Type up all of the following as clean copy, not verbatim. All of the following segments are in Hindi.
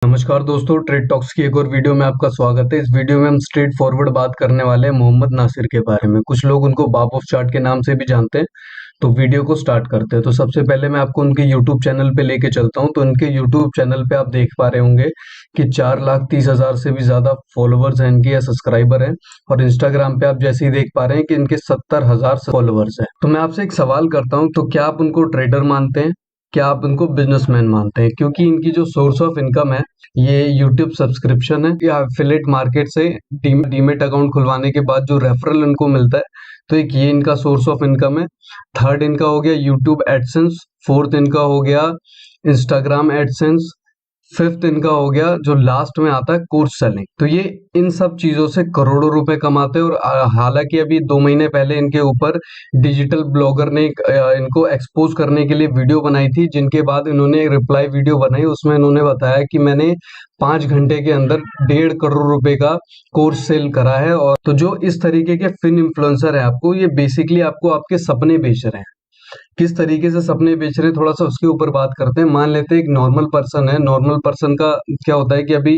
नमस्कार दोस्तों, ट्रेड टॉक्स की एक और वीडियो में आपका स्वागत है। इस वीडियो में हम स्ट्रेट फॉरवर्ड बात करने वाले हैं मोहम्मद नासिर के बारे में। कुछ लोग उनको बाब ऑफ चार्ट के नाम से भी जानते हैं। तो वीडियो को स्टार्ट करते हैं। तो सबसे पहले मैं आपको उनके यूट्यूब चैनल पे लेके चलता हूं। तो इनके यूट्यूब चैनल पे आप देख पा रहे होंगे कि 4,30,000 से भी ज्यादा फॉलोअर्स हैं इनके या सब्सक्राइबर हैं। और इंस्टाग्राम पे आप जैसे ही देख पा रहे हैं कि इनके 70,000 फॉलोअर्स हैं। तो मैं आपसे एक सवाल करता हूँ, तो क्या आप उनको ट्रेडर मानते हैं? क्या आप उनको बिजनेसमैन मानते हैं? क्योंकि इनकी जो सोर्स ऑफ इनकम है ये यूट्यूब सब्सक्रिप्शन है या एफिलिएट मार्केट से डीमेट अकाउंट खुलवाने के बाद जो रेफरल इनको मिलता है, तो एक ये इनका सोर्स ऑफ इनकम है। थर्ड इनका हो गया यूट्यूब एडसेंस। फोर्थ इनका हो गया इंस्टाग्राम एडसेंस। फिफ्थ इनका हो गया जो लास्ट में आता है कोर्स सेलिंग। तो ये इन सब चीजों से करोड़ों रुपए कमाते हैं। और हालांकि अभी 2 महीने पहले इनके ऊपर डिजिटल ब्लॉगर ने इनको एक्सपोज करने के लिए वीडियो बनाई थी, जिनके बाद इन्होंने एक रिप्लाई वीडियो बनाई। उसमें इन्होंने बताया कि मैंने 5 घंटे के अंदर 1.5 करोड़ रुपए का कोर्स सेल करा है। और तो जो इस तरीके के फिन इन्फ्लुएंसर है, आपको ये बेसिकली आपको आपके सपने बेच रहे हैं। किस तरीके से सपने बेच रहे हैं, थोड़ा सा उसके ऊपर बात करते हैं। मान लेते हैं एक नॉर्मल पर्सन है। नॉर्मल पर्सन का क्या होता है कि अभी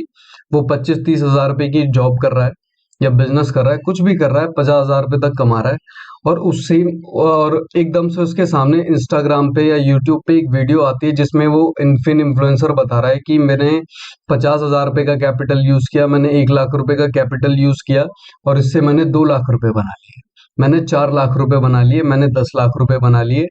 वो 25-30 हजार रुपए की जॉब कर रहा है या बिजनेस कर रहा है, कुछ भी कर रहा है, 50,000 रुपए तक कमा रहा है। और उससे और एकदम से उसके सामने इंस्टाग्राम पे या यूट्यूब पे एक वीडियो आती है जिसमें वो इन्फिन इन्फ्लुएंसर बता रहा है कि मैंने 50,000 रुपए का कैपिटल यूज किया, मैंने 1 लाख रुपए का कैपिटल यूज किया और इससे मैंने 2 लाख रुपए बना लिए, मैंने 4 लाख रुपए बना लिए, मैंने 10 लाख रुपए बना लिए।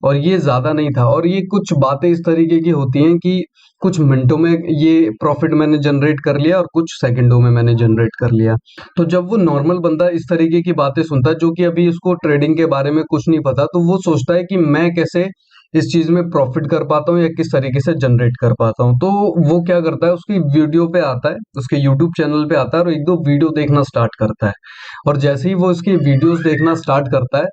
और ये ज्यादा नहीं था। और ये कुछ बातें इस तरीके की होती हैं कि कुछ मिनटों में ये प्रॉफिट मैंने जनरेट कर लिया और कुछ सेकंडों में मैंने जनरेट कर लिया। तो जब वो नॉर्मल बंदा इस तरीके की बातें सुनता है, जो कि अभी उसको ट्रेडिंग के बारे में कुछ नहीं पता, तो वो सोचता है कि मैं कैसे इस चीज में प्रॉफिट कर पाता हूँ या किस तरीके से जनरेट कर पाता हूँ। तो वो क्या करता है, उसकी वीडियो पे आता है, उसके यूट्यूब चैनल पे आता है और 1-2 वीडियो देखना स्टार्ट करता है। और जैसे ही वो इसकी वीडियोस देखना स्टार्ट करता है,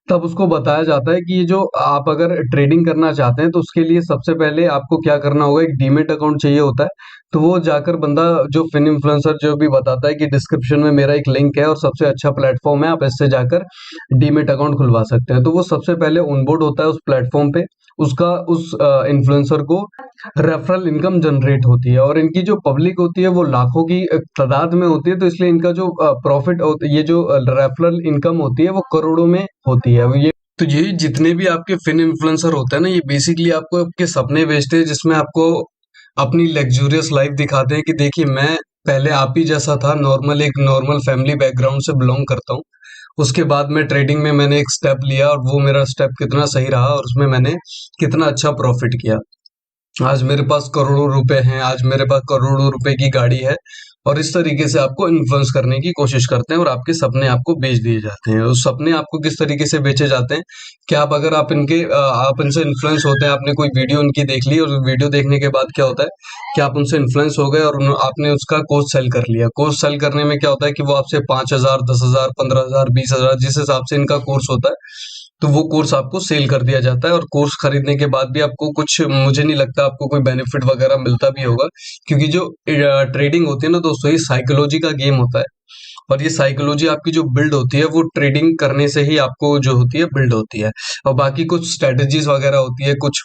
तब उसको बताया जाता है कि ये जो आप अगर ट्रेडिंग करना चाहते हैं तो उसके लिए सबसे पहले आपको क्या करना होगा, एक डीमेट अकाउंट चाहिए होता है। तो वो जाकर बंदा जो फिन इन्फ्लुएंसर जो भी बताता है कि डिस्क्रिप्शन में मेरा एक लिंक है और सबसे अच्छा प्लेटफॉर्म है, आप इससे जाकर डीमेट अकाउंट खुलवा सकते हैं। तो वो सबसे पहले ऑनबोर्ड होता है उस प्लेटफॉर्म पे। उसका उस इन्फ्लुएंसर को रेफरल इनकम जनरेट होती है। और इनकी जो पब्लिक होती है वो लाखों की तादाद में होती है। तो इसलिए इनका जो प्रॉफिट ये जो रेफरल इनकम होती है वो करोड़ों में होती है। ये जितने भी आपके फिन इन्फ्लुएंसर होते हैं ना, ये बेसिकली आपको आपके सपने बेचते हैं, जिसमें आपको अपनी लग्जूरियस लाइफ दिखाते हैं कि देखिए मैं पहले आप ही जैसा था, नॉर्मल एक नॉर्मल फैमिली बैकग्राउंड से बिलोंग करता हूँ। उसके बाद में ट्रेडिंग में मैंने एक स्टेप लिया और वो मेरा स्टेप कितना सही रहा और उसमें मैंने कितना अच्छा प्रॉफिट किया। आज मेरे पास करोड़ों रुपए हैं, आज मेरे पास करोड़ों रुपए की गाड़ी है। और इस तरीके से आपको इन्फ्लुएंस करने की कोशिश करते हैं और आपके सपने आपको बेच दिए जाते हैं। उस सपने आपको किस तरीके से बेचे जाते हैं कि आप अगर आप इनसे इन्फ्लुएंस होते हैं, आपने कोई वीडियो उनकी देख ली और वीडियो देखने के बाद क्या होता है कि आप उनसे इन्फ्लुएंस हो गए और आपने उसका कोर्स सेल कर लिया। कोर्स सेल करने में क्या होता है कि वो आपसे 5,000, 10,000, 15,000, 20,000, जिस हिसाब से इनका कोर्स होता है, तो वो कोर्स आपको सेल कर दिया जाता है। और कोर्स खरीदने के बाद भी आपको कुछ, मुझे नहीं लगता आपको कोई बेनिफिट वगैरह मिलता भी होगा। क्योंकि जो ट्रेडिंग होती है ना दोस्तों, ये साइकोलॉजी का गेम होता है। और ये साइकोलॉजी आपकी जो बिल्ड होती है वो ट्रेडिंग करने से ही आपको जो होती है बिल्ड होती है। और बाकी कुछ स्ट्रेटजीज वगैरह होती है, कुछ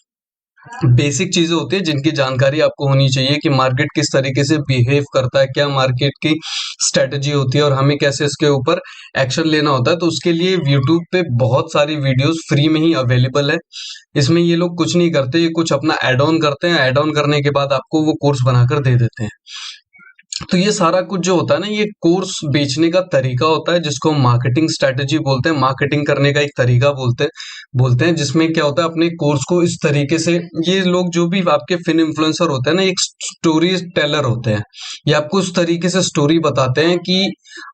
बेसिक चीजें होती है जिनकी जानकारी आपको होनी चाहिए कि मार्केट किस तरीके से बिहेव करता है, क्या मार्केट की स्ट्रेटजी होती है और हमें कैसे इसके ऊपर एक्शन लेना होता है। तो उसके लिए यूट्यूब पे बहुत सारी वीडियोस फ्री में ही अवेलेबल है। इसमें ये लोग कुछ नहीं करते, ये कुछ अपना एड ऑन करते हैं, एड ऑन करने के बाद आपको वो कोर्स बनाकर दे देते हैं। तो ये सारा कुछ जो होता है ना, ये कोर्स बेचने का तरीका होता है, जिसको हम मार्केटिंग स्ट्रेटेजी बोलते हैं, मार्केटिंग करने का एक तरीका बोलते हैं, जिसमें क्या होता है अपने कोर्स को इस तरीके से, ये लोग जो भी आपके फिन इन्फ्लुएंसर होते हैं ना, एक स्टोरी टेलर होते हैं। ये आपको इस तरीके से स्टोरी बताते हैं कि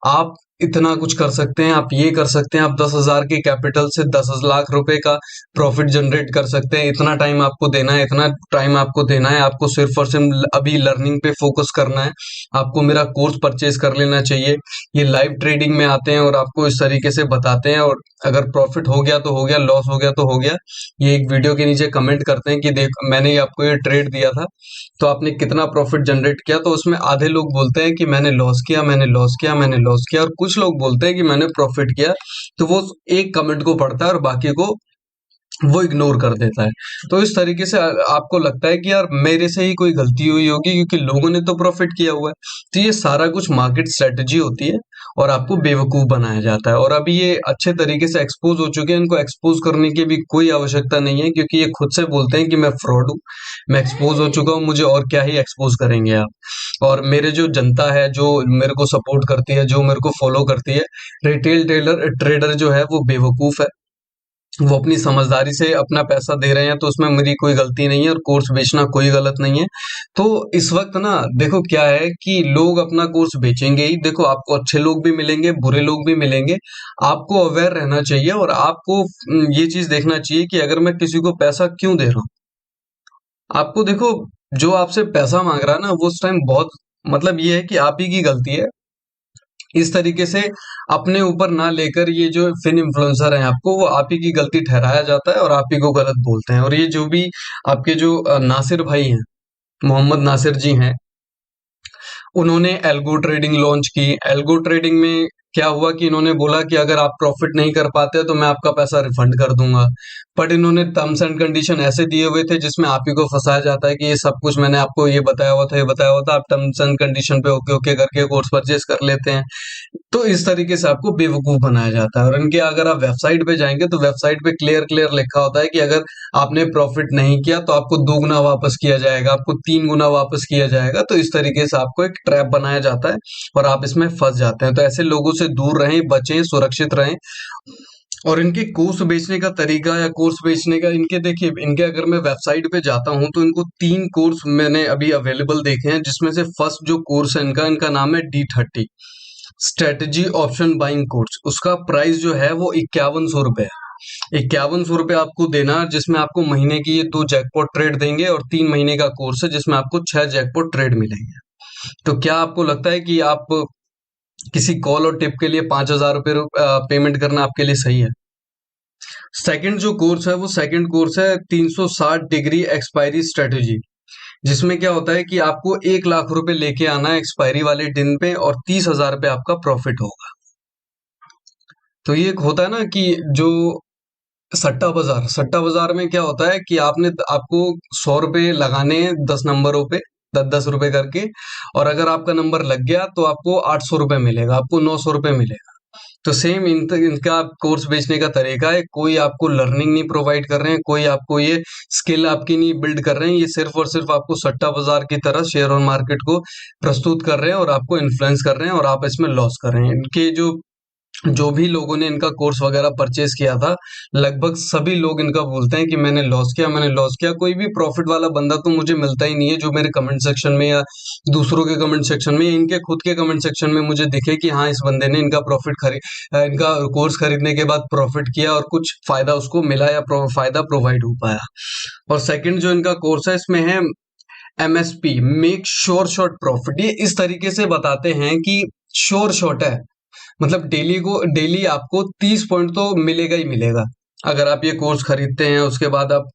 आप इतना कुछ कर सकते हैं, आप ये कर सकते हैं, आप 10,000 के कैपिटल से 10 लाख रुपए का प्रॉफिट जनरेट कर सकते हैं। इतना टाइम आपको देना है, इतना टाइम आपको देना है, आपको सिर्फ और सिर्फ अभी लर्निंग पे फोकस करना है, आपको मेरा कोर्स परचेज कर लेना चाहिए। ये लाइव ट्रेडिंग में आते हैं और आपको इस तरीके से बताते हैं। और अगर प्रॉफिट हो गया तो हो गया, लॉस हो गया तो हो गया। ये एक वीडियो के नीचे कमेंट करते हैं कि देख मैंने आपको ये ट्रेड दिया था, तो आपने कितना प्रॉफिट जनरेट किया। तो उसमें आधे लोग बोलते हैं कि मैंने लॉस किया, मैंने लॉस किया, मैंने लॉस किया, और कुछ लोग बोलते हैं कि मैंने प्रॉफिट किया। तो वो एक कमेंट को पढ़ता है और बाकी को वो इग्नोर कर देता है। तो इस तरीके से आपको लगता है कि यार मेरे से ही कोई गलती हुई होगी क्योंकि लोगों ने तो प्रॉफिट किया हुआ है। तो ये सारा कुछ मार्केट स्ट्रेटजी होती है और आपको बेवकूफ बनाया जाता है। और अभी ये अच्छे तरीके से एक्सपोज हो चुके हैं, इनको एक्सपोज करने की भी कोई आवश्यकता नहीं है क्योंकि ये खुद से बोलते हैं कि मैं फ्रॉड हूँ, मैं एक्सपोज हो चुका हूँ, मुझे और क्या ही एक्सपोज करेंगे आप। और मेरे जो जनता है जो मेरे को सपोर्ट करती है, जो मेरे को फॉलो करती है, रिटेल ट्रेडर ट्रेडर जो है वो बेवकूफ है। वो अपनी समझदारी से अपना पैसा दे रहे हैं तो उसमें मेरी कोई गलती नहीं है और कोर्स बेचना कोई गलत नहीं है। तो इस वक्त ना देखो क्या है कि लोग अपना कोर्स बेचेंगे ही। देखो आपको अच्छे लोग भी मिलेंगे, बुरे लोग भी मिलेंगे। आपको अवेयर रहना चाहिए और आपको ये चीज देखना चाहिए कि अगर मैं किसी को पैसा क्यों दे रहा हूँ। आपको देखो, जो आपसे पैसा मांग रहा है ना वो उस टाइम बहुत, मतलब ये है कि आप ही की गलती है। इस तरीके से अपने ऊपर ना लेकर ये जो फिन इन्फ्लुएंसर हैं आपको, वो आप ही की गलती ठहराया जाता है और आप ही को गलत बोलते हैं। और ये जो भी आपके जो नासिर भाई हैं, मोहम्मद नासिर जी हैं, उन्होंने एल्गो ट्रेडिंग लॉन्च की। एल्गो ट्रेडिंग में क्या हुआ कि इन्होंने बोला कि अगर आप प्रॉफिट नहीं कर पाते तो मैं आपका पैसा रिफंड कर दूंगा। बट इन्होंने टर्म्स एंड कंडीशन ऐसे दिए हुए थे जिसमें आप ही को फंसाया जाता है कि ये सब कुछ मैंने आपको ये बताया हुआ था, ये बताया हुआ था, आप टर्म्स एंड कंडीशन पे ओके ओके करके कोर्स परचेज कर लेते हैं। तो इस तरीके से आपको बेवकूफ बनाया जाता है। और इनके अगर आप वेबसाइट पे जाएंगे तो वेबसाइट पे क्लियर क्लियर लिखा होता है कि अगर आपने प्रॉफिट नहीं किया तो आपको 2 गुना वापस किया जाएगा, आपको 3 गुना वापस किया जाएगा। तो इस तरीके से आपको एक ट्रैप बनाया जाता है और आप इसमें फंस जाते हैं। तो ऐसे लोगों से दूर रहें, बचें, सुरक्षित रहें। और इनके कोर्स बेचने का तरीका या कोर्स बेचने का, इनके देखिए, इनके अगर मैं वेबसाइट पे जाता हूं तो इनको 3 कोर्स मैंने अभी अवेलेबल देखे हैं, जिसमें से फर्स्ट जो कोर्स है इनका, इनका नाम है D30 strategy option buying course. उसका प्राइस जो है वो 5100 रुपए है। 5100 रुपये आपको देना, जिसमें आपको महीने की ये 2 जैकपॉट ट्रेड देंगे और 3 महीने का कोर्स है जिसमें आपको 6 जैकपॉट ट्रेड मिलेंगे। तो क्या आपको लगता है कि आप किसी कॉल और टिप के लिए 5,000 रुपये पेमेंट करना आपके लिए सही है? सेकंड जो कोर्स है वो सेकंड कोर्स है 360 डिग्री एक्सपायरी स्ट्रेटेजी, जिसमें क्या होता है कि आपको 1 लाख रुपए लेके आना है एक्सपायरी वाले दिन पे और 30,000 रुपये आपका प्रॉफिट होगा। तो ये एक होता है ना कि जो सट्टा बाजार में क्या होता है कि आपको 100 रुपए लगाने हैं 10 नंबरों पे, 10-10 रुपए करके। और अगर आपका नंबर लग गया तो आपको 800 रुपये मिलेगा, आपको 900 रुपये मिलेगा। तो सेम इनका कोर्स बेचने का तरीका है। कोई आपको लर्निंग नहीं प्रोवाइड कर रहे हैं, कोई आपको ये स्किल आपकी नहीं बिल्ड कर रहे हैं। ये सिर्फ और सिर्फ आपको सट्टा बाजार की तरह शेयर और मार्केट को प्रस्तुत कर रहे हैं और आपको इन्फ्लुएंस कर रहे हैं और आप इसमें लॉस कर रहे हैं। इनके जो जो भी लोगों ने इनका कोर्स वगैरह परचेज किया था, लगभग सभी लोग इनका बोलते हैं कि मैंने लॉस किया, मैंने लॉस किया। कोई भी प्रॉफिट वाला बंदा तो मुझे मिलता ही नहीं है जो मेरे कमेंट सेक्शन में या दूसरों के कमेंट सेक्शन में, इनके खुद के कमेंट सेक्शन में मुझे दिखे कि हाँ इस बंदे ने इनका कोर्स खरीदने के बाद प्रॉफिट किया और कुछ फायदा उसको मिला या फायदा प्रोवाइड हो पाया। और सेकंड जो इनका कोर्स है इसमें है MSP, make sure shot profit. ये इस तरीके से बताते हैं कि श्योर शॉट है, मतलब डेली आपको 30 पॉइंट तो मिलेगा ही मिलेगा। अगर आप ये कोर्स खरीदते हैं उसके बाद आप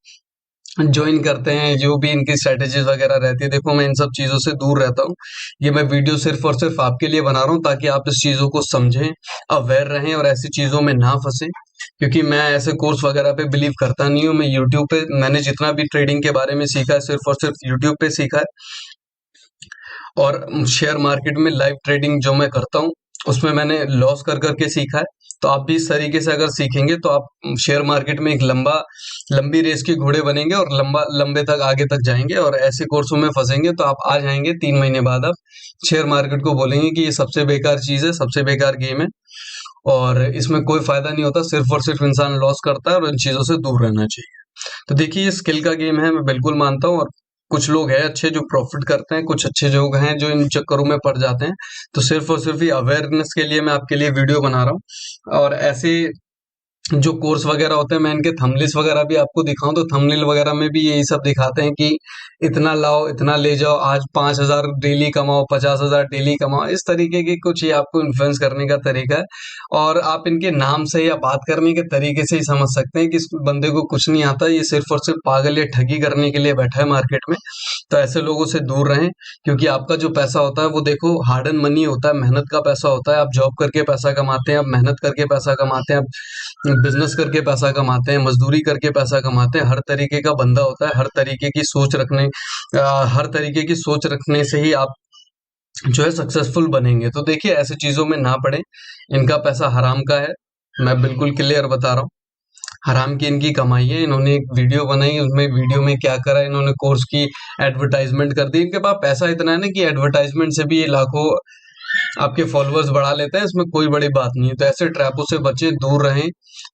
ज्वाइन करते हैं, जो भी इनकी स्ट्रेटेजीज वगैरह रहती है, देखो मैं इन सब चीज़ों से दूर रहता हूँ। ये मैं वीडियो सिर्फ और सिर्फ आपके लिए बना रहा हूँ ताकि आप इस चीज़ों को समझें, अवेयर रहें और ऐसी चीज़ों में ना फंसें। क्योंकि मैं ऐसे कोर्स वगैरह पे बिलीव करता नहीं हूँ। मैं यूट्यूब पे, मैंने जितना भी ट्रेडिंग के बारे में सीखा है सिर्फ और सिर्फ यूट्यूब पे सीखा है। और शेयर मार्केट में लाइव ट्रेडिंग जो मैं करता हूँ उसमें मैंने लॉस कर करके सीखा है। तो आप भी इस तरीके से अगर सीखेंगे तो आप शेयर मार्केट में एक लंबी रेस के घोड़े बनेंगे और लंबे तक आगे तक जाएंगे। और ऐसे कोर्सों में फंसेंगे तो आप आ जाएंगे 3 महीने बाद, आप शेयर मार्केट को बोलेंगे कि ये सबसे बेकार चीज़ है, सबसे बेकार गेम है और इसमें कोई फायदा नहीं होता, सिर्फ और सिर्फ इंसान लॉस करता है और इन चीज़ों से दूर रहना चाहिए। तो देखिए ये स्किल का गेम है, मैं बिल्कुल मानता हूँ। और कुछ लोग हैं अच्छे जो प्रॉफिट करते हैं, कुछ अच्छे लोग हैं जो इन चक्करों में पड़ जाते हैं। तो सिर्फ और सिर्फ ये अवेयरनेस के लिए मैं आपके लिए वीडियो बना रहा हूँ। और ऐसे जो कोर्स वगैरह होते हैं, मैं इनके थंबनेल्स वगैरह भी आपको दिखाऊं तो थंबनेल वगैरह में भी यही सब दिखाते हैं कि इतना लाओ, इतना ले जाओ, आज 5,000 डेली कमाओ, 50,000 डेली कमाओ। इस तरीके के कुछ ये आपको इन्फ्लुएंस करने का तरीका है। और आप इनके नाम से या बात करने के तरीके से ही समझ सकते हैं कि इस बंदे को कुछ नहीं आता, ये सिर्फ और सिर्फ पागल या ठगी करने के लिए बैठा है मार्केट में। तो ऐसे लोगों से दूर रहें, क्योंकि आपका जो पैसा होता है वो देखो हार्ड एंड मनी होता है, मेहनत का पैसा होता है। आप जॉब करके पैसा कमाते हैं, आप मेहनत करके पैसा कमाते हैं, आप बिजनेस करके पैसा कमाते हैं, मजदूरी करके पैसा कमाते हैं। हर तरीके का बंदा होता है, हर तरीके की सोच रखने से ही आप जो है सक्सेसफुल बनेंगे। तो देखिए ऐसी चीजों में ना पड़े, इनका पैसा हराम का है, मैं बिल्कुल क्लियर बता रहा हूँ। हराम की इनकी कमाई है। इन्होंने एक वीडियो बनाई, उसमें वीडियो में क्या करा, इन्होंने कोर्स की एडवर्टाइजमेंट कर दी। इनके पास पैसा इतना है ना कि एडवर्टाइजमेंट से भी ये लाखों आपके फॉलोअर्स बढ़ा लेते हैं, इसमें कोई बड़ी बात नहीं है। तो ऐसे ट्रैपों से बचें, दूर रहें,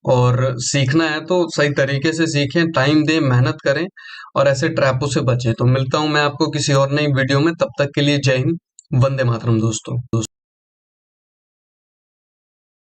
और सीखना है तो सही तरीके से सीखें, टाइम दें, मेहनत करें, और ऐसे ट्रैपों से बचें। तो मिलता हूं मैं आपको किसी और नई वीडियो में, तब तक के लिए जय हिंद, वंदे मातरम दोस्तों।